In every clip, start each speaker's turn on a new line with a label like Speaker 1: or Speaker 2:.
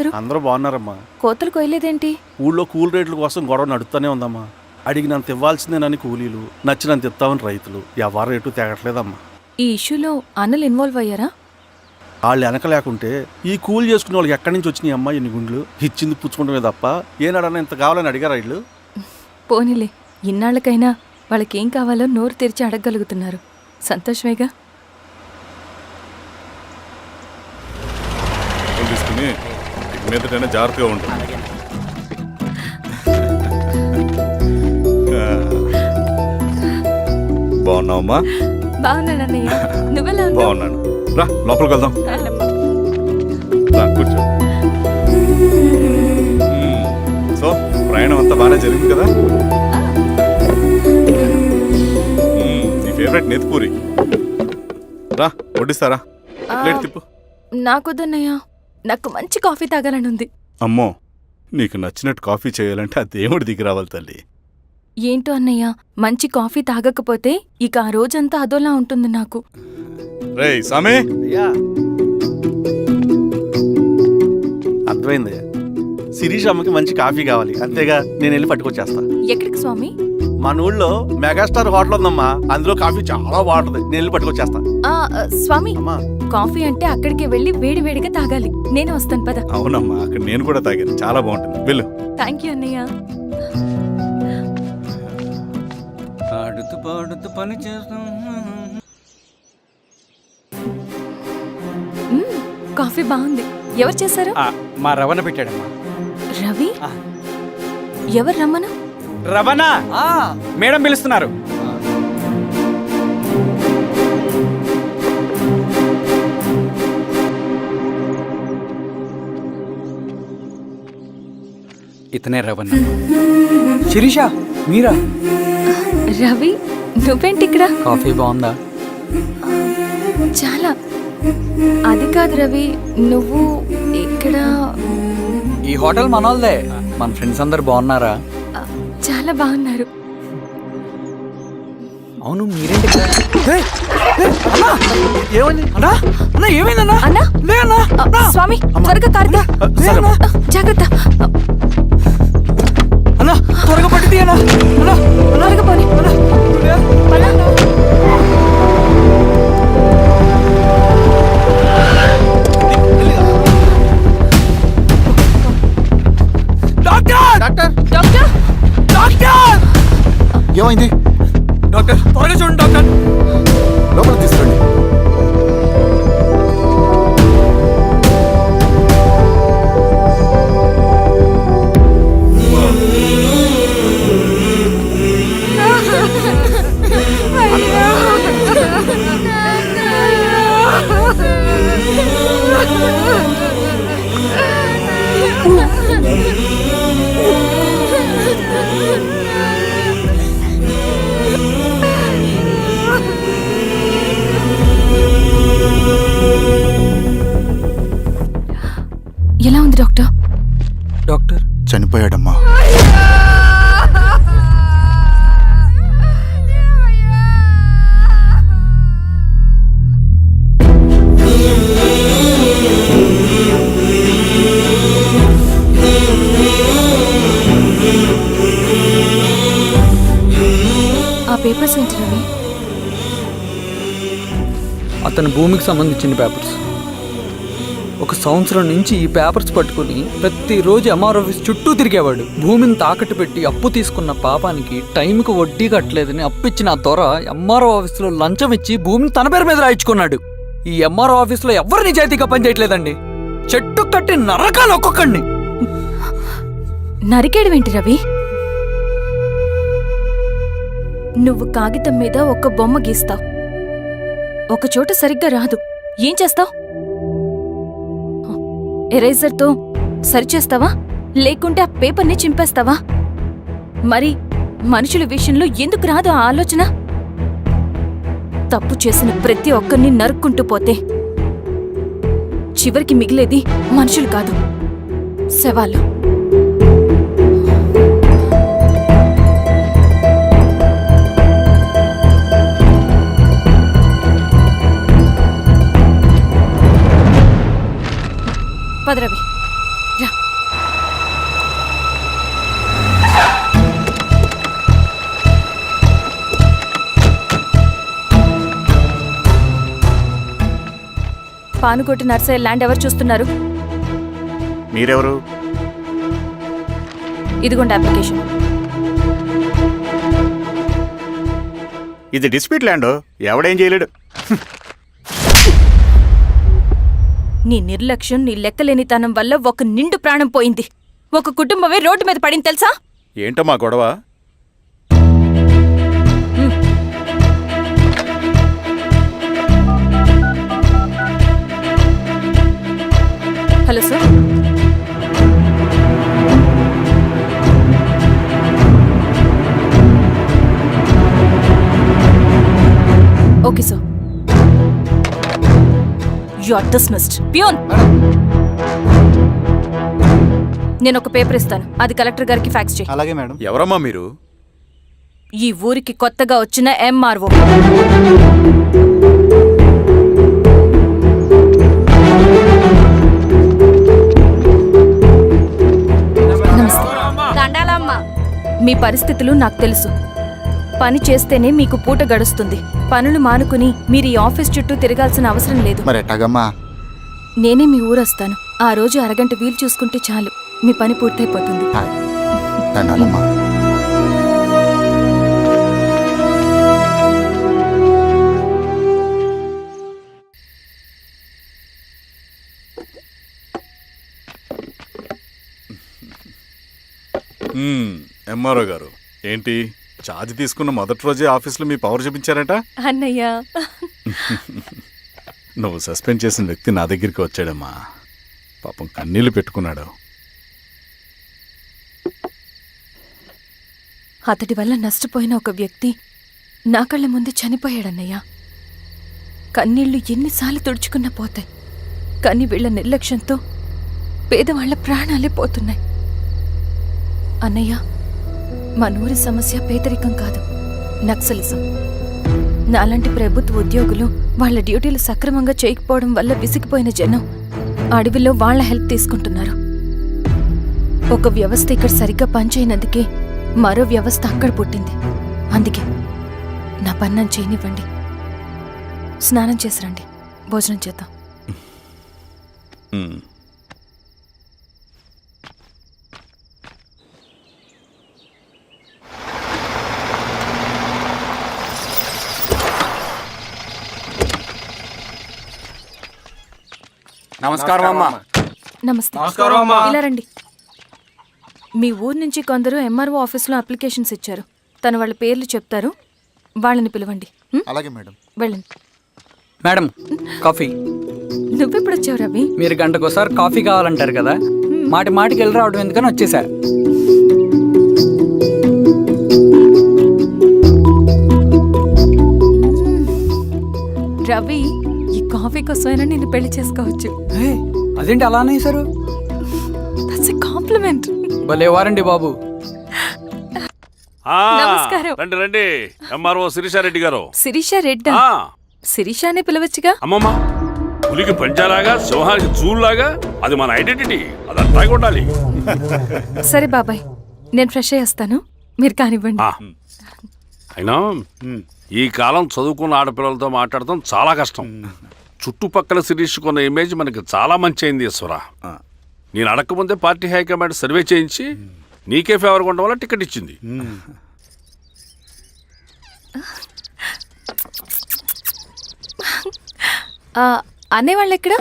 Speaker 1: ఉన్నారు?
Speaker 2: అందరూ బాగున్నారమ్మా.
Speaker 1: కోతలు కొయ్యలేదేంటి?
Speaker 2: ఊళ్ళో కూల్ రేట్ల కోసం గొడవ నడుస్తూనే ఉందమ్మా. అడిగినంత ఇవ్వాల్సిందేనని కూలీలు, నచ్చినంత ఇస్తామని రైతులు. ఎవరు రేటు తేగట్లేదమ్మా.
Speaker 1: ఈ ఇష్యూలో అన్నలు ఇన్వాల్వ్ అయ్యారా?
Speaker 2: వాళ్ళు వెనక లేకుంటే ఈ కూలి చేసుకునే వాళ్ళకి ఎక్కడి నుంచి వచ్చినాయి అమ్మా ఇన్ని గుండ్లు? ఇచ్చింది పుచ్చుకుంటమే తప్ప ఏనాడన్నా ఇంత కావాలని అడిగారా వీళ్ళు?
Speaker 1: పోనీలే, ఇన్నాళ్ళకైనా వాళ్ళకేం కావాలో నోరు తెరిచి అడగగలుగుతున్నారు. సంతోషమేగా.
Speaker 3: తీసుకుని మీదటైనా జాగ్రత్తగా ఉంటుంది. బాగున్నావమ్మా?
Speaker 1: బాగున్నానన్నయ్య, నువ్వెలా ఉన్నావు?
Speaker 3: బాగున్నాను. రా లోపలికి వెళ్దాం. రా కూర్చో. సో ప్రయాణం అంతా బాగానే జరిగింది కదా? నీ ఫేవరెట్ నెత్తిపూరి. రా వడ్డిస్తారా? ప్లేట్ తిప్పు.
Speaker 1: నాకొద్దన్నయ్య, నాకు మంచి కాఫీ తాగాలని ఉంది.
Speaker 3: అమ్మో, నీకు నచ్చినట్టు కాఫీ చేయాలంటే ఆ దేవుడి దిగి రావాలి తల్లి.
Speaker 1: ఏంటో అన్నయ్య, మంచి కాఫీ తాగకపోతే ఇక ఆ రోజంతా అదోలా ఉంటుంది నాకు.
Speaker 3: రేయ్ సామే,
Speaker 2: అయ్యా అర్థమైంది. శిరీష్ అమ్మకి మంచి కాఫీ కావాలి, అంతేగా నేను వెళ్ళి పట్టుకొచ్చేస్తా.
Speaker 1: ఎక్కడికి స్వామి?
Speaker 2: మన ఊళ్ళో మెగాస్టార్ హోటల్ ఉందమ్మా, అందులో కాఫీ చాలా బాగుంటుంది. నేను వెళ్ళి పట్టుకొచ్చేస్తా.
Speaker 1: స్వామి,
Speaker 2: అమ్మా
Speaker 1: కాఫీ అంటే అక్కడికి వెళ్ళి వేడి వేడిగా తాగాలి. నేను వస్తాను పద.
Speaker 3: అవునమ్మా, అక్కడ నేను కూడా తాగాను, చాలా బాగుంటుంది. వెళ్ళు.
Speaker 1: థ్యాంక్ యూ అన్నయ్య.
Speaker 4: ఆడుతూ పాడుతూ పని చేస్తాం.
Speaker 1: కాఫీ బాగుంది. ఎవరు చేశారు?
Speaker 4: మా రవణ పెట్టాడమ్మా.
Speaker 1: రవి? ఎవరు రమ్మను?
Speaker 4: రవణ మేడం పిలుస్తున్నారు. ఇతనే రవణ. శిరీష మీరా?
Speaker 1: రవి, నువ్వేంటి ఇక్కడ?
Speaker 4: కాఫీ బాగుందా?
Speaker 1: చాలా. అది కాదు రవి, నువ్వు ఇక్కడ?
Speaker 4: ఈ హోటల్ మనోల్దే. మన ఫ్రెండ్స్ అందరు బాగున్నారా?
Speaker 1: చాలా బాగున్నారు.
Speaker 4: అవును, మీరేంటి ఇక్కడ?
Speaker 2: ఏమని
Speaker 4: అన్నా అన్నా, ఏమైందన్నా?
Speaker 1: అన్నా?
Speaker 4: లే అన్నా.
Speaker 1: స్వామి, త్వరగా కారుతా. జాగ్రత్త.
Speaker 4: అన్నా త్వరగా పట్టిది అన్నా. అన్నా
Speaker 1: త్వరగా పోనీ.
Speaker 2: Doctor
Speaker 1: doctor,
Speaker 4: doctor!
Speaker 2: ఏమైంది?
Speaker 4: డాక్టర్ త్వరగా చూడండి డాక్టర్.
Speaker 2: లోపలికి తీసుకురండి.
Speaker 1: ఎలా ఉంది డాక్టర్?
Speaker 4: డాక్టర్
Speaker 3: చనిపోయాడమ్మా.
Speaker 1: ఆ పేపర్స్ ఏంటి రవి?
Speaker 4: అతని భూమికి సంబంధించిన పేపర్స్. ఒక సంవత్సరం నుంచి ఈ పేపర్స్ పట్టుకుని ప్రతిరోజు ఎంఆర్ ఆఫీస్ చుట్టూ తిరిగేవాడు. భూమిని తాకట్టు పెట్టి అప్పు తీసుకున్న పాపానికి టైంకి వడ్డీ కట్టలేదని అప్పిచ్చిన ఆ దొర ఎంఆర్ఓ ఆఫీస్లో లంచం ఇచ్చి భూమిని తన పేరు మీద రాయించుకున్నాడు. ఈ ఎంఆర్ఓ ఆఫీస్లో ఎవరు నిజాయితీగా పనిచేయట్లేదండి. చెట్టు కట్టి నరకాలు ఒక్కొక్కడిని.
Speaker 1: నరికేయడమేంటి రవి? నువ్వు కాగితం మీద ఒక బొమ్మ గీస్తావు, ఒక చోట సరిగ్గా రాదు, ఏం చేస్తావు? ఎరేజర్తో సరిచేస్తావా, లేకుంటే ఆ పేపర్ని చింపేస్తావా? మరి మనుషుల విషయంలో ఎందుకు రాదు ఆ ఆలోచన? తప్పు చేసిన ప్రతి ఒక్కరిని నరుక్కుంటూ పోతే చివరికి మిగిలేది మనుషులు కాదు, శవాలు. పద రవి, రా. పానుకోటి నర్సయ్య ల్యాండ్ ఎవరు చూస్తున్నారు?
Speaker 5: మీరెవరు?
Speaker 1: ఇదిగోండి అప్లికేషన్.
Speaker 5: ఇది డిస్ప్యూట్ ల్యాండ్, ఎవడేం చేయలేడు.
Speaker 1: నీ నిర్లక్ష్యం, నీ లెక్కలేనితనం వల్ల ఒక నిండు ప్రాణం పోయింది. ఒక కుటుంబమే రోడ్డు మీద పడింది తెలుసా?
Speaker 3: ఏంటో మా గొడవ?
Speaker 1: Hello sir. Okay sir. You are dismissed. Peon, నేను ఒక పేపర్ ఇస్తాను, అది కలెక్టర్ గారికి ఫ్యాక్స్ చేయి.
Speaker 5: అలాగే మేడం.
Speaker 3: ఎవరమ్మా మీరు?
Speaker 1: ఈ ఊరికి కొత్తగా వచ్చిన ఎంఆర్ఓ. మీ పరిస్థితులు నాకు తెలుసు. పని చేస్తేనే మీకు పూట గడుస్తుంది. పనులు మానుకుని మీరు ఈ ఆఫీస్ చుట్టూ తిరగాల్సిన అవసరం లేదు.
Speaker 5: మరి ఎట్టాగమ్మా?
Speaker 1: నేనే మీ ఊరొస్తాను. ఆ రోజు అరగంట వీలు చూసుకుంటే చాలు, మీ పని పూర్తయిపోతుంది.
Speaker 5: దండాలమ్మా.
Speaker 3: ఎంఆర్ఓ గారు, ఏంటి ఛార్జ్ తీసుకున్న మొదటి రోజే ఆఫీస్లో మీ పవర్ చూపించారట?
Speaker 1: అన్నయ్య,
Speaker 3: నువ్వు సస్పెండ్ చేసిన వ్యక్తి నా దగ్గరికి వచ్చాడమ్మా. పాపం కన్నీళ్లు పెట్టుకున్నాడు.
Speaker 1: అతడి వల్ల నష్టపోయిన ఒక వ్యక్తి నా కళ్ళ ముందు చనిపోయాడన్నయ్య. కన్నీళ్లు ఎన్నిసార్లు తుడుచుకున్నా పోతాయి, కానీ వీళ్ళ నిర్లక్ష్యంతో పేదవాళ్ల ప్రాణాలే పోతున్నాయి. అన్నయ్య, మా నూరి సమస్య పేదరికం కాదు, నక్సలిజం. నాలాంటి ప్రభుత్వ ఉద్యోగులు వాళ్ళ డ్యూటీలు సక్రమంగా చేయకపోవడం వల్ల విసిగిపోయిన జనం అడవిలో వాళ్ల హెల్ప్ తీసుకుంటున్నారు. ఒక వ్యవస్థ ఇక్కడ సరిగ్గా పనిచేయనందుకే మరో వ్యవస్థ అక్కడ పుట్టింది. అందుకే నా పన్నం చేయనివ్వండి. స్నానం చేసిరండి, భోజనం చేద్దాం.
Speaker 5: నమస్కారం అమ్మా.
Speaker 1: నమస్తే. ఇలా రండి. మీ ఊరు నుంచి కొందరు ఎంఆర్ఓ ఆఫీస్లో అప్లికేషన్స్ ఇచ్చారు. తను వాళ్ళ పేర్లు చెప్తారు, వాళ్ళని పిలవండి.
Speaker 5: అలాగే మేడం.
Speaker 1: వెళ్ళండి.
Speaker 4: Madam, coffee.
Speaker 1: నువ్వెప్పుడు వచ్చావు రవి?
Speaker 4: మీరు గంటకోసారి కాఫీ కావాలంటారు కదా, మాటి మాటికి వెళ్ళి రావడం ఎందుకని వచ్చేసా.
Speaker 1: రవి, ఈ కాఫీ కోసమైనా నేను పెళ్లి చేసుకోవచ్చు.
Speaker 4: అదేంటి అలా అనేసారు?
Speaker 1: That's a compliment.
Speaker 4: భలే వారండి బాబు.
Speaker 1: నమస్కారం.
Speaker 6: రండి రండి. ఎంఆర్ఓ శిరీషారెడ్డి గారు.
Speaker 1: శిరీష రెడ్డా? శిరీష అనే పిలవచ్చుగా.
Speaker 6: అమ్మమ్మ, పులికి పంజాలాగా, సింహానికి జూలాగా అది మన ఐడెంటిటీ, అదంతా ఉండాలి.
Speaker 1: సరే బాబాయ్, నేను ఫ్రెష్ అయ్యేస్తాను, మీరు కానివ్వండి.
Speaker 6: అయినా ఈ కాలం చదువుకున్న ఆడపిల్లలతో మాట్లాడటం చాలా కష్టం. చుట్టుపక్కల శిరీషుకున్న ఇమేజ్ మనకి చాలా మంచి అయింది ఈశ్వరా. నేను అడగకముందే పార్టీ హైకమాండ్ సర్వే చేయించి నీకే ఫేవర్గా ఉండడం వల్ల టికెట్ ఇచ్చింది.
Speaker 1: అనేవాళ్ళు ఎక్కడ?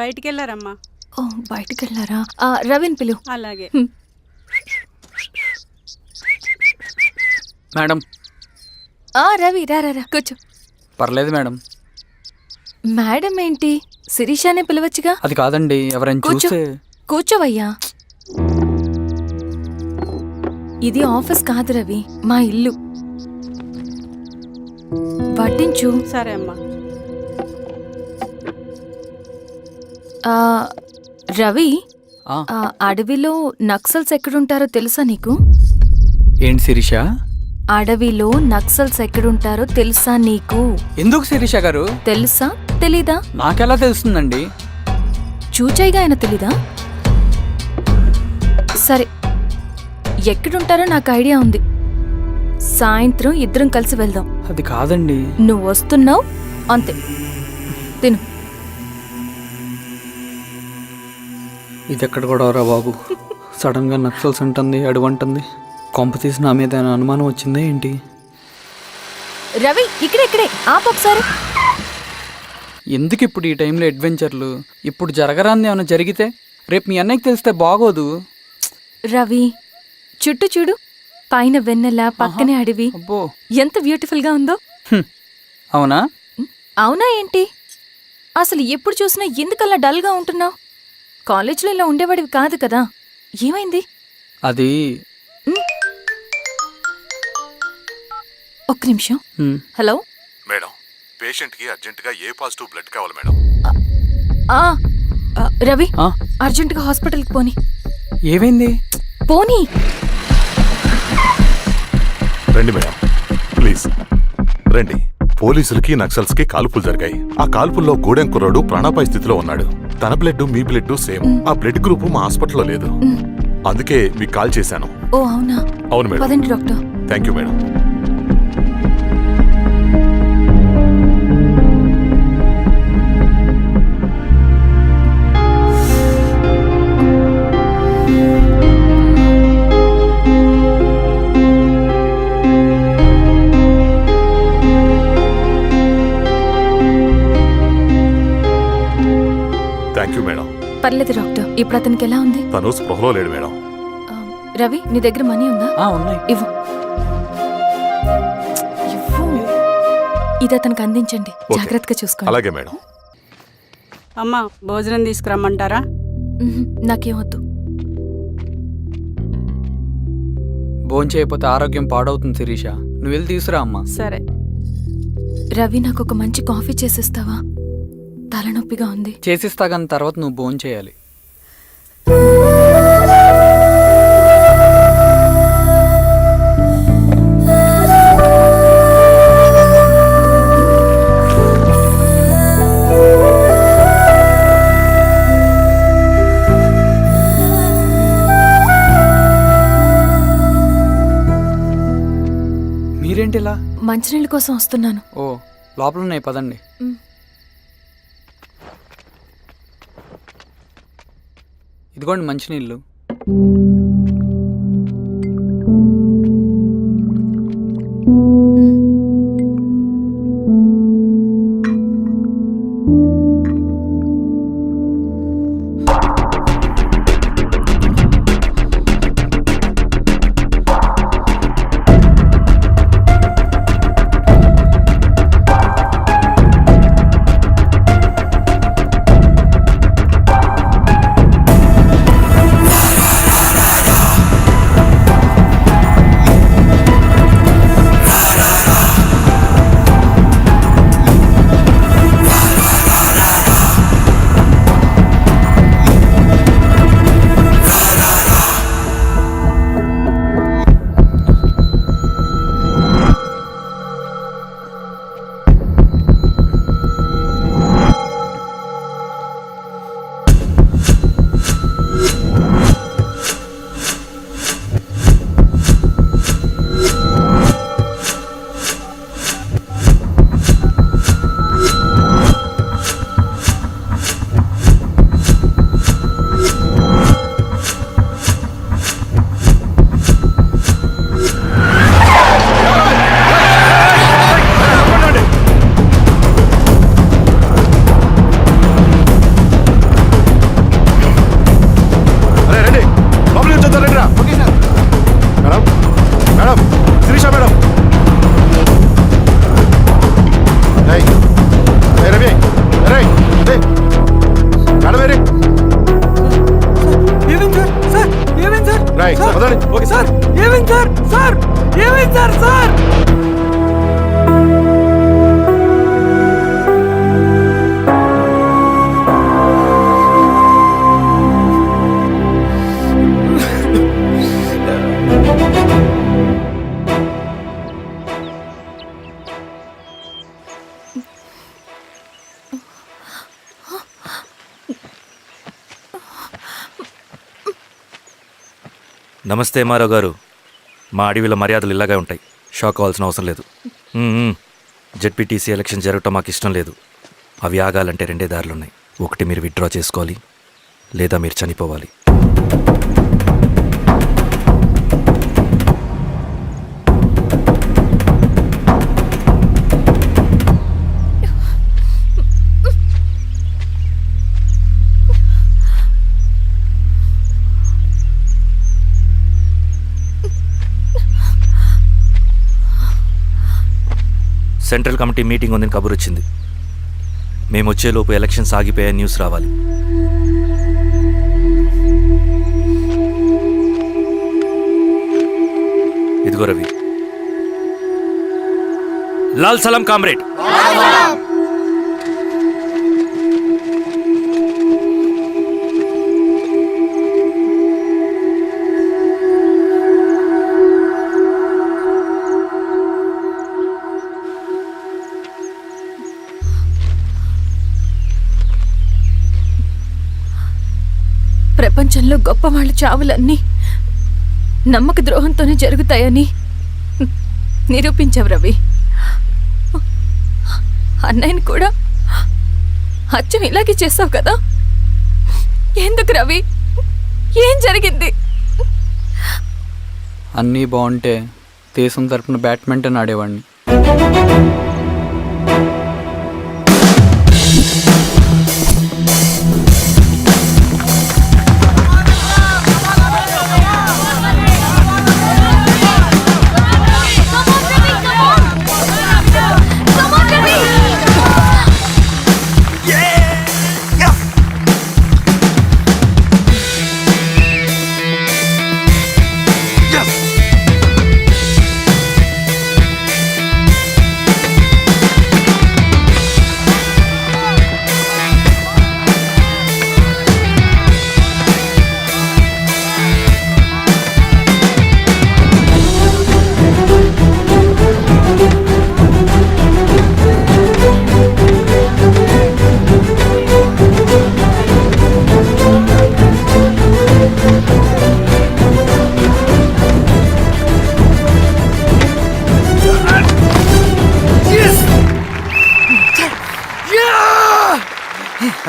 Speaker 7: బయటికి వెళ్ళారమ్మా.
Speaker 1: ఓ, బయటికి వెళ్ళారా? రవిని పిలు.
Speaker 7: అలాగే.
Speaker 4: మేడం.
Speaker 1: రవి రా రా రా, కూర్చో.
Speaker 4: పర్లేదు మేడం.
Speaker 1: మేడం ఏంటి, శిరీషానే పిలవచ్చుగా.
Speaker 4: అది కాదండి, ఎవరైనా
Speaker 1: కూర్చో.
Speaker 4: చూస్తే.
Speaker 1: కూర్చోవయ్యా. ఇది ఆఫీస్ కాదు రవి, మా ఇల్లు. వడ్డించు.
Speaker 7: సరే అమ్మా.
Speaker 1: రవి, అడవిలో నక్సల్స్ ఎక్కడుంటారో తెలుసా నీకు?
Speaker 4: ఏంటి శిరీష?
Speaker 1: అడవిలో నక్సల్స్ ఎక్కడుంటారో తెలుసా నీకు?
Speaker 4: ఎందుకు శిరీష గారు?
Speaker 1: తెలుసా తెలీదా?
Speaker 4: నాకెలా తెలుస్తుందండి?
Speaker 1: చూచాయిగా ఆయన తెలీదా? సరే, ఎక్కడుంటారో నాకు ఐడియా ఉంది. సాయంత్రం ఇద్దరం కలిసి వెళ్దాం.
Speaker 4: అది కాదండి.
Speaker 1: నువ్వు వస్తున్నావు అంతే. తిను.
Speaker 4: ఇది ఎక్కడ కూడా రా బాబు. సడన్గా నక్సల్స్ ఉంటుంది, అడువంటుంది. కొంప తీసి నా మీద ఏమైనా అనుమానం వచ్చిందే ఏంటి?
Speaker 1: రవి ఇక్కడే ఆపొకసారి.
Speaker 4: ఎందుకు ఇప్పుడు ఈ టైంలో అడ్వెంచర్లు? ఇప్పుడు జరగరాంది ఏమైనా జరిగితే రేపు మీ అన్నయ్యకి తెలిస్తే బాగోదు.
Speaker 1: రవి చుట్టూ చూడు, పైన వెన్నెల, పక్కనే అడవి.
Speaker 4: అబ్బో,
Speaker 1: ఎంత బ్యూటిఫుల్ గా ఉందో.
Speaker 4: అవునా?
Speaker 1: అవునా ఏంటి? అసలు ఎప్పుడు చూసినా ఎందుకలా డల్ గా ఉంటున్నావు? కాలేజ్లో ఇలా ఉండేవాడివి కాదు కదా, ఏమైంది?
Speaker 4: అది
Speaker 1: ఒక్క నిమిషం. హలో
Speaker 7: మేడం, పేషెంట్కి అర్జెంటుగా ఏ పాజిటివ్ బ్లడ్ కావాలి మేడం.
Speaker 1: రవి
Speaker 4: ఆ?
Speaker 1: అర్జెంటుగా హాస్పిటల్కి పోని.
Speaker 4: ఏమైంది?
Speaker 1: పోనీ.
Speaker 7: రండి మేడం, ప్లీజ్ రండి. పోలీసులకి నక్సల్స్కి కాల్పులు జరిగాయి. ఆ కాల్పుల్లో గూడెం కుర్రాడు ప్రాణాపాయ స్థితిలో ఉన్నాడు. తన బ్లడ్ మీ బ్లడ్ సేమ్. ఆ బ్లడ్ గ్రూప్ మా హాస్పిటల్లో లేదు. అందుకే మీకు కాల్ చేశాను.
Speaker 1: ఓ అవునా?
Speaker 7: అవును మేడం.
Speaker 1: పదండి doctor.
Speaker 7: Thank you madam. Thank you madam.
Speaker 1: పర్లేదు డాక్టర్. ఇప్పుడు అతనికి ఎలా ఉంది?
Speaker 7: తను స్పృహలో లేడు మేడం.
Speaker 1: రవి నీ దగ్గర మనీ ఉందా?
Speaker 4: ఉన్నాయి.
Speaker 1: ఇవ్వు. ఇది అతనికి అందించండి,
Speaker 7: ఓకే.
Speaker 1: జాగ్రత్తగా చూసుకోండి.
Speaker 7: అలాగే మేడం.
Speaker 8: అమ్మా భోజనం తీసుకురమ్మంటారా?
Speaker 1: నాకేం వద్దు.
Speaker 4: భోంచేయకపోతే ఆరోగ్యం పాడవుతుంది శిరీష. నువ్వు వెళ్ళి తీసురా అమ్మా.
Speaker 8: సరే.
Speaker 1: రవి నాకు ఒక మంచి కాఫీ చేసిస్తావా? తలనొప్పిగా ఉంది.
Speaker 4: చేసిస్తా కానీ తర్వాత నువ్వు భోంచేయాలి. మీరేంటిలా?
Speaker 1: మంచినీళ్ళ కోసం వస్తున్నాను.
Speaker 4: ఓ, లోపల ఉన్నాయి, పదండి. ఇదిగోండి మంచినీళ్ళు. సార్ ఏమైంది సార్? సార్ ఏమైంది సార్? సార్
Speaker 9: నమస్తే మారావు గారు. మా అడవిలో మర్యాదలు ఇలాగే ఉంటాయి. షాక్ అవ్వాల్సిన అవసరం లేదు. జెడ్పీటీసీ ఎలక్షన్ జరగటం మాకు ఇష్టం లేదు. అవి ఆగాలంటే రెండే దారులున్నాయి. ఒకటి మీరు విత్డ్రా చేసుకోవాలి, లేదా మీరు చనిపోవాలి. సెంట్రల్ కమిటీ మీటింగ్ ఉందని కబురు వచ్చింది. మేము వచ్చేలోపు ఎలక్షన్స్ ఆగిపోయే న్యూస్ రావాలి. ఇదిగో రవి. లాల్ సలాం కామ్రేడ్.
Speaker 1: ప్రపంచంలో గొప్పవాళ్ళ చావులన్నీ నమ్మక ద్రోహంతోనే జరుగుతాయని నిరూపించావు రవి. అన్నయ్యని కూడా అచ్చం ఇలాగే చేస్తావు కదా? ఎందుకు రవి? ఏం జరిగింది?
Speaker 4: అన్నీ బాగుంటే దేశం తరపున బ్యాడ్మింటన్ ఆడేవాడిని.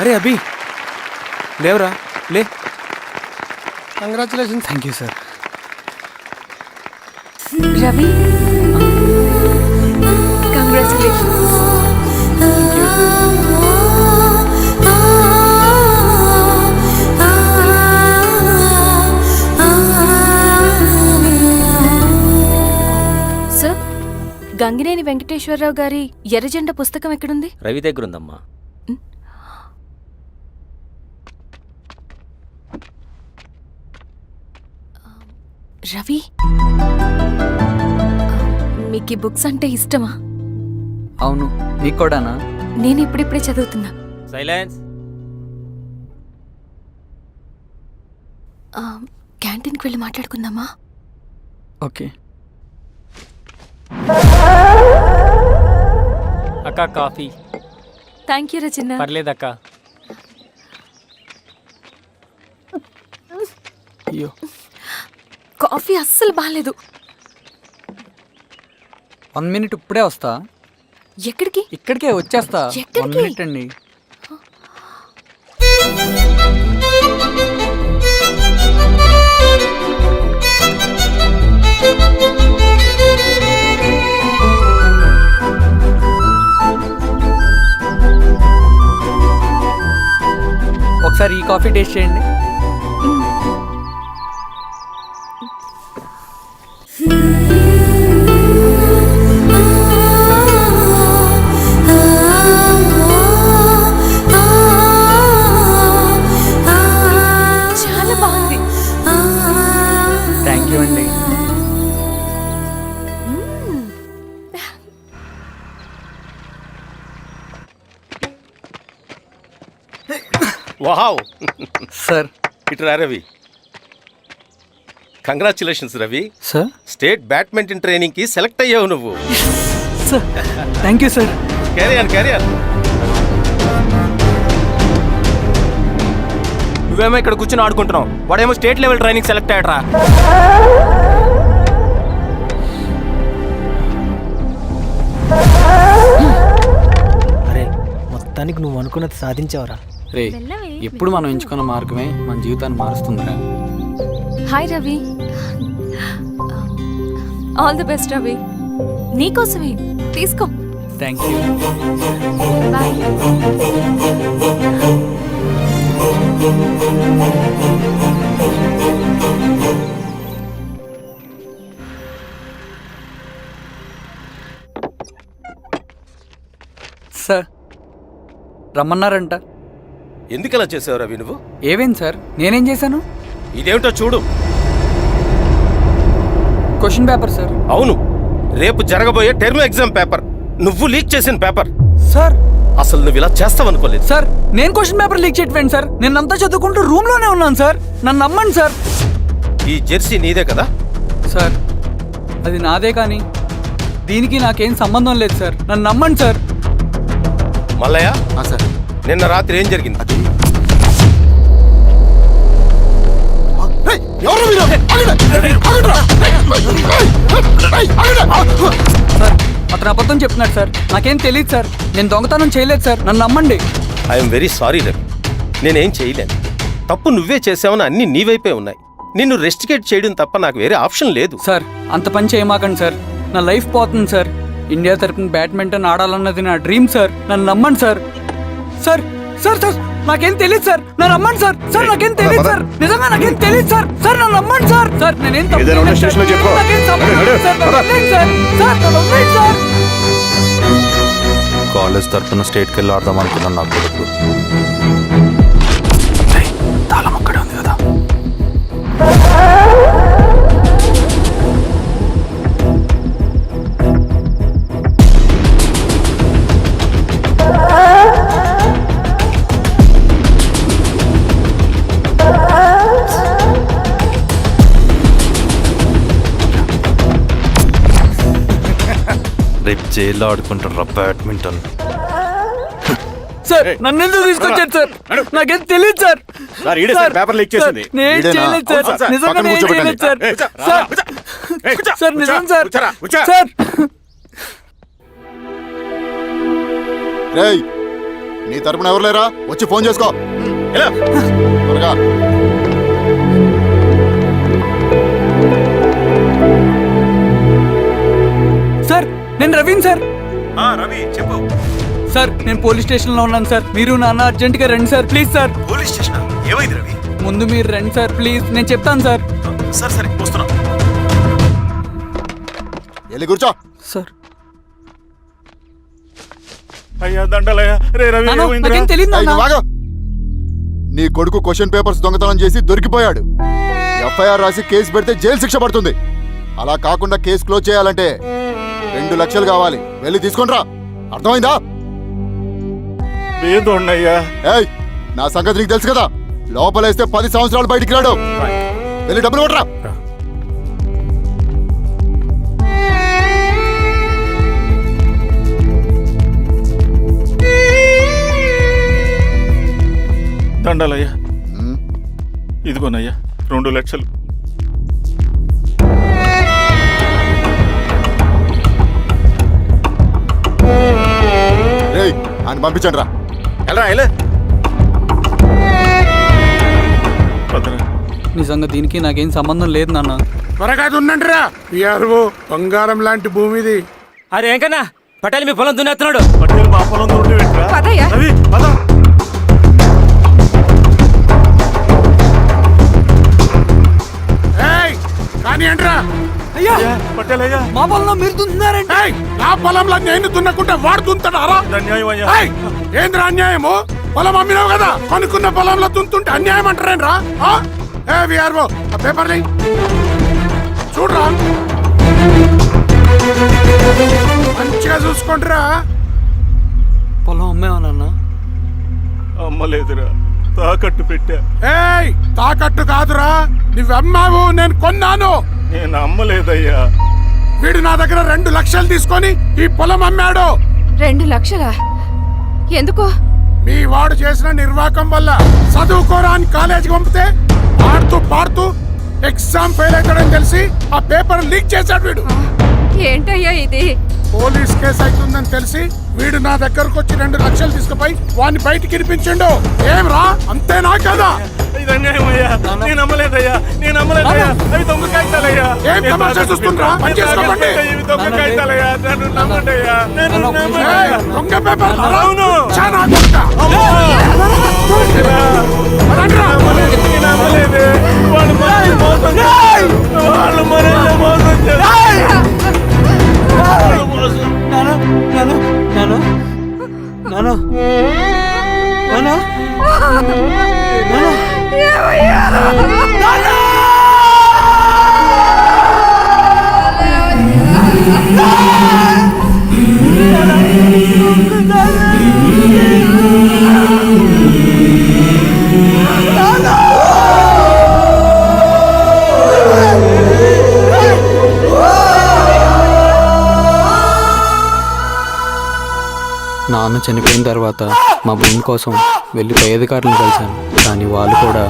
Speaker 5: అరే అభి లేవరా, లే.
Speaker 4: Congratulation. Thank you sir.
Speaker 1: Ravi, congratulations. Sir, Gangineni Venkateswara Rao గారి ఎర్రజెండ పుస్తకం ఎక్కడుంది?
Speaker 10: రవి దగ్గర ఉందమ్మా.
Speaker 1: రవి, మీకు ఈ బుక్స్ అంటే ఇష్టమా?
Speaker 4: అవును, నీకు కూడానా?
Speaker 1: నేను ఇప్పుడిప్పుడే చదువుతున్నా.
Speaker 10: సైలెన్స్.
Speaker 1: క్యాంటీన్కి వెళ్ళి మాట్లాడుకుందామా?
Speaker 4: ఓకే.
Speaker 10: అక్క కాఫీ.
Speaker 1: థ్యాంక్ యూ రచన.
Speaker 10: పర్లేదక్క.
Speaker 4: అయ్యో,
Speaker 1: కాఫీ అస్సలు బాగాలేదు.
Speaker 4: 1 minute ఇప్పుడే వస్తా.
Speaker 1: ఎక్కడికి?
Speaker 4: ఇక్కడికే వచ్చేస్తా. 1 minute అండి. ఒకసారి ఈ కాఫీ టేస్ట్ చేయండి.
Speaker 1: చాలా బాగుంది.
Speaker 4: థ్యాంక్ యూ అండి.
Speaker 11: Wow
Speaker 4: sir.
Speaker 11: ఇట్రా Ravi. Congratulations Ravi.
Speaker 4: Sir,
Speaker 11: state badminton training కి సెలెక్ట్ అయ్యావు నువ్వు.
Speaker 4: Sir thank you sir.
Speaker 11: Career.
Speaker 10: నువ్వేమో ఇక్కడ కూర్చొని ఆడుకుంటున్నావు, వాడేమో స్టేట్ లెవెల్ ట్రైనింగ్ సెలెక్ట్ అయ్యాడ్రా.
Speaker 12: అరే, మొత్తానికి నువ్వు అనుకున్నది సాధించావురా.
Speaker 4: రే ఎప్పుడు మనం ఎంచుకున్న మార్గమే మన జీవితాన్ని మారుస్తుందిరా.
Speaker 1: Hi Ravi. All the best Ravi. నీకోసమే తీసుకో.
Speaker 4: Thank you.
Speaker 1: బాయ్.
Speaker 4: సార్ రమ్మన్నారంట.
Speaker 11: ఎందుకు అలా చేసావు రవి నువ్వు?
Speaker 4: ఏవేంటి సార్, నేనేం చేశాను?
Speaker 11: ఇదేమిటో చూడు.
Speaker 4: Question paper sir.
Speaker 11: అవును, రేపు జరగబోయే టర్మ్ ఎగ్జామ్ పేపర్ నువ్వు లీక్ చేసిన పేపర్.
Speaker 4: సార్
Speaker 11: అసలు నువ్వు ఇలా చేస్తావనుకోలేదు.
Speaker 4: సార్ నేను క్వశ్చన్ పేపర్ లీక్ చేయట్లేండి సార్. నేనంతా చదువుకుంటూ రూమ్ లోనే ఉన్నాను సార్. నన్ను నమ్మండి సార్.
Speaker 11: ఈ జెర్సీ నీదే కదా?
Speaker 4: సార్ అది నాదే, కానీ దీనికి నాకేం సంబంధం లేదు సార్. నన్ను నమ్మండి సార్.
Speaker 11: మల్లయ్య,
Speaker 5: సార్
Speaker 11: నిన్న రాత్రి ఏం జరిగింది?
Speaker 4: సార్ అతను అబద్ధం చెప్తున్నాడు సార్. నాకేం తెలియదు సార్. నేను దొంగతనం చేయలేదు సార్. నన్ను నమ్మండి.
Speaker 11: ఐఎమ్ వెరీ సారీ రవి, నేనేం చేయలేను. తప్పు నువ్వే చేసావని అన్ని నీ వైపే ఉన్నాయి. నిన్ను రెస్టికేట్ చేయడం తప్ప నాకు వేరే ఆప్షన్ లేదు.
Speaker 4: సార్ అంత పని చేయమాకండి సార్. నా లైఫ్ పోతుంది సార్. ఇండియా తరపున బ్యాడ్మింటన్ ఆడాలన్నది నా డ్రీమ్ సార్. నన్ను నమ్మండి సార్. సార్ సార్ సార్ నాకేం తెలియదు సార్. నన్ను నమ్మండి సార్. సార్ నాకేం తెలియదు సార్. నిజంగా నాకేం తెలియదు సార్. సార్ నన్ను నమ్మండి సార్. సార్ నేనేం తప్పు చేయలేదు సార్. నాకేం సంబంధం లేదు సార్. నన్ను వదిలేయండి సార్. సార్ నన్ను వదిలేయండి సార్.
Speaker 5: కాలేజ్ తరఫున స్టేట్కి వెళ్ళి ఆడదాం అనుకున్నాను. నా కొడుకు
Speaker 9: తాళం అక్కడే ఉంది కదా.
Speaker 5: రేపు జైల్లో ఆడుకుంటారా బ్యాడ్మింటన్?
Speaker 4: సార్ నన్ను ఎందుకు తీసుకొచ్చారు సార్? నాకేం తెలియదు సార్.
Speaker 3: పేపర్ లీక్ చేసింది.
Speaker 4: నేను చేయలేదు సార్. నిజంగా నేను చేయలేదు సార్. సార్ సార్ నిజం సార్. సార్
Speaker 7: రేయ్, నీ తరపున ఎవరు లేరా? వచ్చి ఫోన్ చేసుకో త్వరగా.
Speaker 4: సార్ నేను రవీన్ సార్.
Speaker 3: రవి చెప్పు.
Speaker 4: సార్ నేను పోలీస్ స్టేషన్ లో ఉన్నాను సార్. మీరు నాన్న అర్జెంట్ గా రండి sir. Please sir.
Speaker 3: Police station ఏమైంది రవి?
Speaker 4: ముందు మీరు రండి సార్ ప్లీజ్. నేను చెప్తాను సార్.
Speaker 3: సరే సరే వస్తున్నా.
Speaker 7: వెళ్ళి కూర్చో.
Speaker 4: సార్
Speaker 3: అయ్యా దండలయ్య. రే రవి
Speaker 4: నాన్న,
Speaker 3: ఏమైందిరా?
Speaker 4: నాకేం తెలియదు
Speaker 7: ఏయ్,
Speaker 4: నాన్న.
Speaker 7: నువ్వు ఆగు. నీ కొడుకు క్వశ్చన్ పేపర్స్ దొంగతనం చేసి దొరికిపోయాడు. ఎఫ్ఐఆర్ రాసి కేసు పెడితే జైలు శిక్ష పడుతుంది. అలా కాకుండా కేసు క్లోజ్ చేయాలంటే 2 లక్షలు కావాలి. వెళ్ళి తీసుకుంట్రా. అర్థమైందా?
Speaker 3: లేదోన్నయ్యా.
Speaker 7: ఏయ్, నా సంగతి నీకు తెలుసు కదా. లోపలేస్తే 10 సంవత్సరాలు బయటికి రాడు. వెళ్ళి డబ్బులు కొట్టరా.
Speaker 3: దండాలయ్యా. ఇదిగోనయ్యా 2 లక్షలు.
Speaker 7: రేయ్, ఆయన పంపించండి రా.
Speaker 11: ఎలా
Speaker 4: నిజంగా దీనికి నాకేం సంబంధం లేదు నాన్న.
Speaker 5: త్వరగా దున్నండి రా. బంగారం లాంటి భూమిది.
Speaker 10: అరే ఏంకన్నా పటేల్ మీ పొలం దున్నేస్తున్నాడు.
Speaker 3: పటేల్ మా పొలం దూరం ఏంట్రా?
Speaker 1: పదయ్యా.
Speaker 3: రవి పద.
Speaker 5: కానీ ఏంట్రా?
Speaker 4: అయ్యా
Speaker 3: పటేల్ అయ్యా.
Speaker 4: మా పొలంలో మీరు దున్నుతున్నారంటే
Speaker 5: నా పొలంలో నేను దున్నకుంటే వాడు దున్నుతాడా?
Speaker 3: అన్యాయం అయ్యా.
Speaker 5: ఏంద్రా అన్యాయము? పొలం అమ్మినావు కదా, కొనుక్కున్న పొలంలో దున్నుతుంటే అన్యాయం అంటారేంట్రా? విఆర్ఓ ఆ పేపర్ని చూడరా, మంచిగా చూసుకుంటారా.
Speaker 4: పొలం అమ్మేవా నాన్న?
Speaker 3: అమ్మలేదురా, తాకట్టు పెట్టా.
Speaker 5: ఏయ్, తాకట్టు కాదురా, నువ్వమ్మావు, నేను కొన్నాను.
Speaker 3: నేను అమ్మలేదయ్యా.
Speaker 5: వీడు నా దగ్గర 2 లక్షలు తీసుకొని ఈ పొలం అమ్మాడు.
Speaker 1: 2 లక్షలా? ఎందుకో?
Speaker 5: మీ వాడు చేసిన నిర్వాకం వల్ల చదువుకోరా అని కాలేజీకి పంపితే ఆడుతూ పాడుతూ ఎగ్జామ్ ఫెయిల్ అవుతాడని తెలిసి ఆ పేపర్ లీక్ చేశాడు వీడు.
Speaker 1: ఏంటయ్యా ఇది?
Speaker 5: పోలీస్ కేసు అవుతుందని తెలిసి వీడు నా దగ్గరకు వచ్చి 2 లక్షలు తీసుకుపోయి వాడిని బయటికి వినిపించిండు. ఏం రా, అంతేనా కదా? ఏం తమాషా చూస్తుండ్రా? పని చేసుకోకండి. ఏయ్, దొంగ పేపర్ చాలా కొడతా. పదండ్రా.
Speaker 4: నాన్న చనిపోయిన తర్వాత మా భూమి కోసం వెళ్ళి పై అధికారులను కలిశాను, కానీ వాళ్ళు కూడా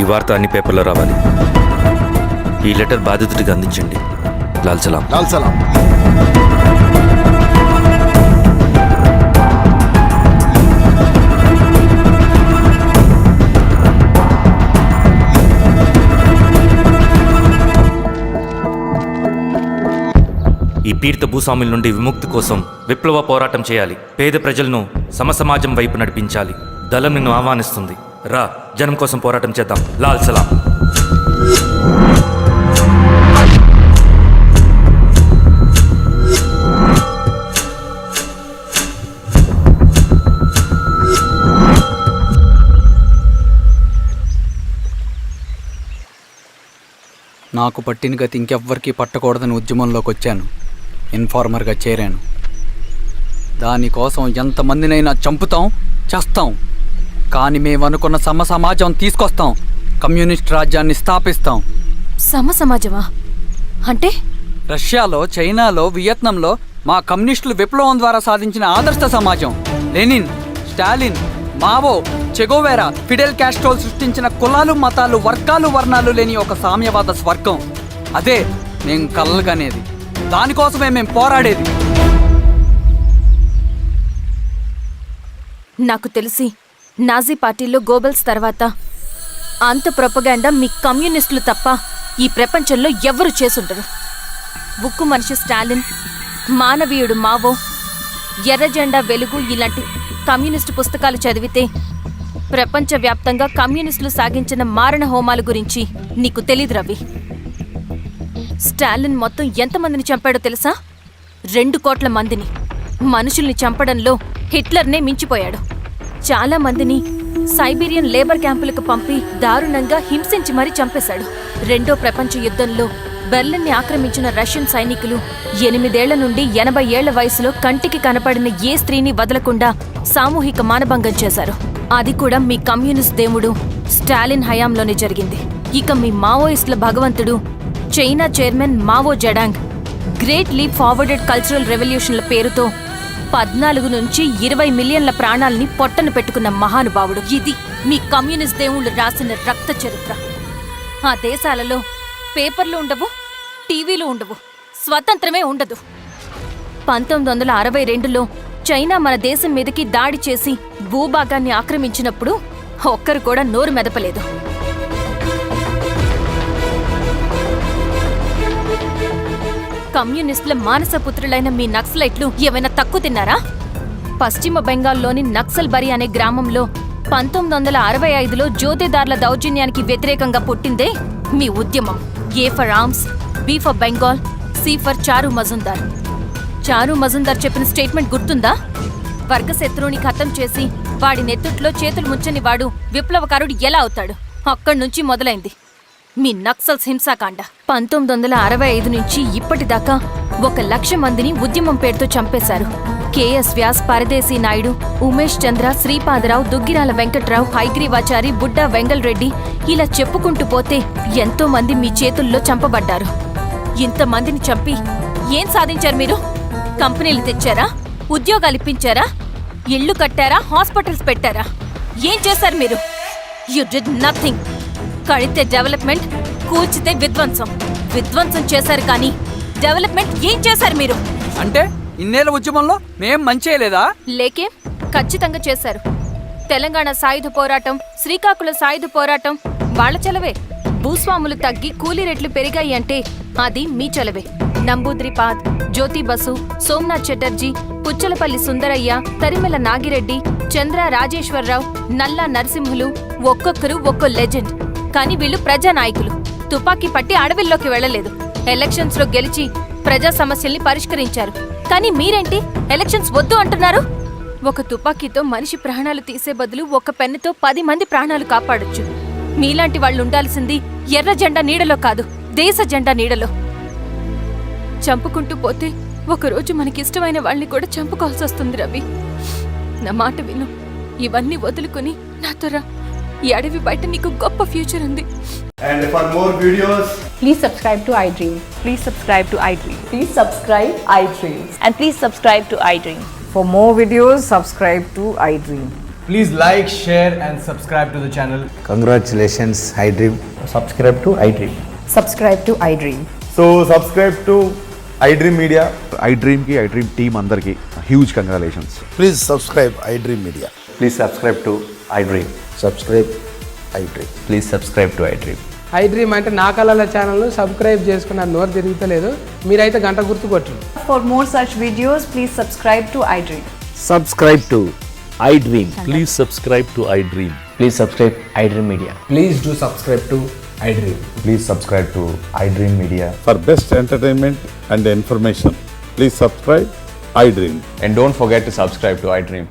Speaker 9: ఈ వార్త అన్ని పేపర్లో రావాలి. ఈ లెటర్ బాధితుడికి అందించండి. లాల్ సలాం.
Speaker 2: లాల్ సలాం.
Speaker 9: ఈ పీడిత భూస్వాముల నుండి విముక్తి కోసం విప్లవ పోరాటం చేయాలి. పేద ప్రజలను సమసమాజం వైపు నడిపించాలి. దళం నిన్ను ఆహ్వానిస్తుంది. రా, జనం కోసం పోరాటం చేద్దాం. లాల్ సలాం.
Speaker 4: నాకు పట్టిన గతి ఇంకెవ్వరికీ పట్టకూడదని ఉద్యమంలోకి వచ్చాను. ఇన్ఫార్మర్గా చేరాను. దానికోసం ఎంతమందినైనా చంపుతాం, చేస్తాం. కానీ మేము అనుకున్న సమాజం తీసుకొస్తాం. కమ్యూనిస్ట్ రాజ్యాన్ని స్థాపిస్తాం.
Speaker 1: సమాజమా అంటే?
Speaker 4: రష్యాలో, చైనాలో, వియత్నంలో మా కమ్యూనిస్టులు విప్లవం ద్వారా సాధించిన ఆదర్శ సమాజం. Lenin, Stalin, Mao, Che Guevara, Fidel కాస్ట్రోల్ సృష్టించిన కులాలు, మతాలు, వర్గాలు, వర్ణాలు లేని ఒక సామ్యవాద స్వర్గం. అదే మేము కలలుగనేది. దానికోసమే మేము పోరాడేది.
Speaker 1: నాకు తెలిసి నాజీ పార్టీలో గోబెల్స్ తర్వాత అంత ప్రొపగాండా మీ కమ్యూనిస్టులు తప్ప ఈ ప్రపంచంలో ఎవ్వరూ చేసుండరు. ఉక్కు మనిషి స్టాలిన్, మానవీయుడు మావో, ఎర్ర జెండా వెలుగు ఇలాంటి కమ్యూనిస్టు పుస్తకాలు చదివితే ప్రపంచవ్యాప్తంగా కమ్యూనిస్టులు సాగించిన మారణ హోమాల గురించి నీకు తెలీదు రవి. స్టాలిన్ మొత్తం ఎంతమందిని చంపాడో తెలుసా? 2 కోట్ల మందిని. మనుషుల్ని చంపడంలో హిట్లర్నే మించిపోయాడు. చాలా మందిని సైబీరియన్ లేబర్ క్యాంపులకు పంపి దారుణంగా హింసించి మరీ చంపేశాడు. 2వ ప్రపంచ యుద్ధంలో బెర్లిన్ని ఆక్రమించిన రష్యన్ సైనికులు 8 ఏళ్ల నుండి 80 ఏళ్ల వయసులో కంటికి కనపడిన ఏ స్త్రీని వదలకుండా సామూహిక మానభంగం చేశారు. అది కూడా మీ కమ్యూనిస్ట్ దేవుడు స్టాలిన్ హయాంలోనే జరిగింది. ఇక మీ మావోయిస్టుల భగవంతుడు China chairman Mao Zedong great leap forwarded cultural రెవల్యూషన్ల పేరుతో 14 నుంచి 20 మిలియన్ల ప్రాణాలని పొట్టను పెట్టుకున్న మహానుభావుడు. ఇది మీ కమ్యూనిస్ట్ దేవుళ్ళు రాసిన రక్త చరిత్ర. ఆ దేశాలలో పేపర్లు ఉండవు, టీవీలు ఉండవు, స్వతంత్రమే ఉండదు. 1962లో చైనా మన దేశం మీదకి దాడి చేసి భూభాగాన్ని ఆక్రమించినప్పుడు ఒక్కరు కూడా నోరు మెదపలేదు. కమ్యూనిస్టుల మానసపుత్రులైన మీ నక్సలైట్లు ఏమైనా తక్కువ తిన్నారా? పశ్చిమ బెంగాల్లోని నక్సల్బరి అనే గ్రామంలో 1965లో జ్యోతిదార్ల దౌర్జన్యానికి వ్యతిరేకంగా పుట్టిందే మీ ఉద్యమం. A for arms, B for Bengal, C for Charu Majumdar. చారు మజుందార్ చెప్పిన స్టేట్మెంట్ గుర్తుందా? వర్గశత్రువుని ఖతం చేసి వాడి నెత్తుట్లో చేతులు ముంచని వాడు విప్లవకారుడు ఎలా అవుతాడు? అక్కడి నుంచి మొదలైంది మీ నక్సల్స్ హింసాకాండ. 1965 నుంచి ఇప్పటిదాకా 1,00,000 మందిని ఉద్యమం పేరుతో చంపేశారు. కేఎస్ వ్యాస్, పరదేశీ నాయుడు, ఉమేష్ చంద్ర, శ్రీపాదరావు, దుగ్గిరాల వెంకట్రావు, హైగ్రీవాచారి, బుడ్డా వెంగల్ రెడ్డి, ఇలా చెప్పుకుంటూ పోతే ఎంతో మంది మీ చేతుల్లో చంపబడ్డారు. ఇంతమందిని చంపి ఏం సాధించారు మీరు? కంపెనీలు తెచ్చారా? ఉద్యోగాలు ఇప్పించారా? ఇళ్లు కట్టారా? హాస్పిటల్స్ పెట్టారా? ఏం చేశారు మీరు? You did nothing. కడితే డెవలప్మెంట్, కూల్చితే విధ్వంసం. విధ్వంసం చేశారు కానీ డెవలప్మెంట్ ఏం చేశారు మీరు?
Speaker 4: అంటే ఇన్నేళ్ల ఉద్యమంలో మేం మంచి చేయలేదా?
Speaker 1: లేకే, ఖచ్చితంగా చేశారు. తెలంగాణ సాయుధ పోరాటం, శ్రీకాకుళం సాయుధ పోరాటం వాళ్ళ చలవే. భూస్వాములు తగ్గి కూలీ రేట్లు పెరిగాయి అంటే అది మీ చలవే. నంబూద్రిపాద్, జ్యోతి బసు, సోమనాథ్ చటర్జీ, పుచ్చలపల్లి సుందరయ్య, తరిమెల నాగిరెడ్డి, చంద్ర రాజేశ్వరరావు, నల్లా నరసింహులు ఒక్కొక్కరు ఒక్కో లెజెండ్. కానీ వీళ్ళు ప్రజానాయకులు. తుపాకీ పట్టి అడవిల్లోకి వెళ్లలేదు. ఎలక్షన్స్ లో గెలిచి ప్రజా సమస్యల్ని పరిష్కరించారు. కానీ మీరేంటి ఎలక్షన్స్ వద్దు అంటున్నారు? ఒక తుపాకీతో మనిషి ప్రాణాలు తీసే బదులు ఒక పెన్నుతో 10 మంది ప్రాణాలు కాపాడొచ్చు. మీలాంటి వాళ్ళు ఉండాల్సింది ఎర్ర జెండా నీడలో కాదు, దేశ జెండా నీడలో. చంపుకుంటూ పోతే ఒకరోజు మనకిష్టమైన వాళ్ళని కూడా చంపుకోవాల్సి వస్తుంది రవి. నా మాట విను. ఇవన్నీ వదులుకుని నాతో రా. ఈ అడవి బయట నీకు గొప్ప ఫ్యూచర్ ఉంది.
Speaker 5: And for more videos,
Speaker 8: please subscribe to iDream. Please subscribe to iDream.
Speaker 1: Please subscribe iDream.
Speaker 8: And please subscribe to iDream.
Speaker 1: For more videos, subscribe to iDream.
Speaker 10: Please like, share and subscribe to the channel.
Speaker 12: Congratulations, iDream. Subscribe to iDream.
Speaker 1: Subscribe to iDream.
Speaker 5: so subscribe to iDream Media.
Speaker 2: iDream కి iDream team అందరికి huge congratulations.
Speaker 5: Please subscribe iDream Media.
Speaker 12: Please subscribe to iDream. Subscribe iDream. Please subscribe to iDream.
Speaker 10: iDream అంటే నా కళల channel subscribe చేసుకున్న నోరు తిరుగుతలేదు. మీరైతే గంట గుర్తు కొట్టండి.
Speaker 1: For more such videos, please subscribe to iDream.
Speaker 12: Subscribe to iDream.
Speaker 7: Please subscribe to iDream.
Speaker 12: Please subscribe iDream Media.
Speaker 10: Please do subscribe to iDream.
Speaker 12: Please subscribe to iDream Media.
Speaker 5: For best entertainment and information, please subscribe iDream.
Speaker 12: And don't forget to subscribe to iDream.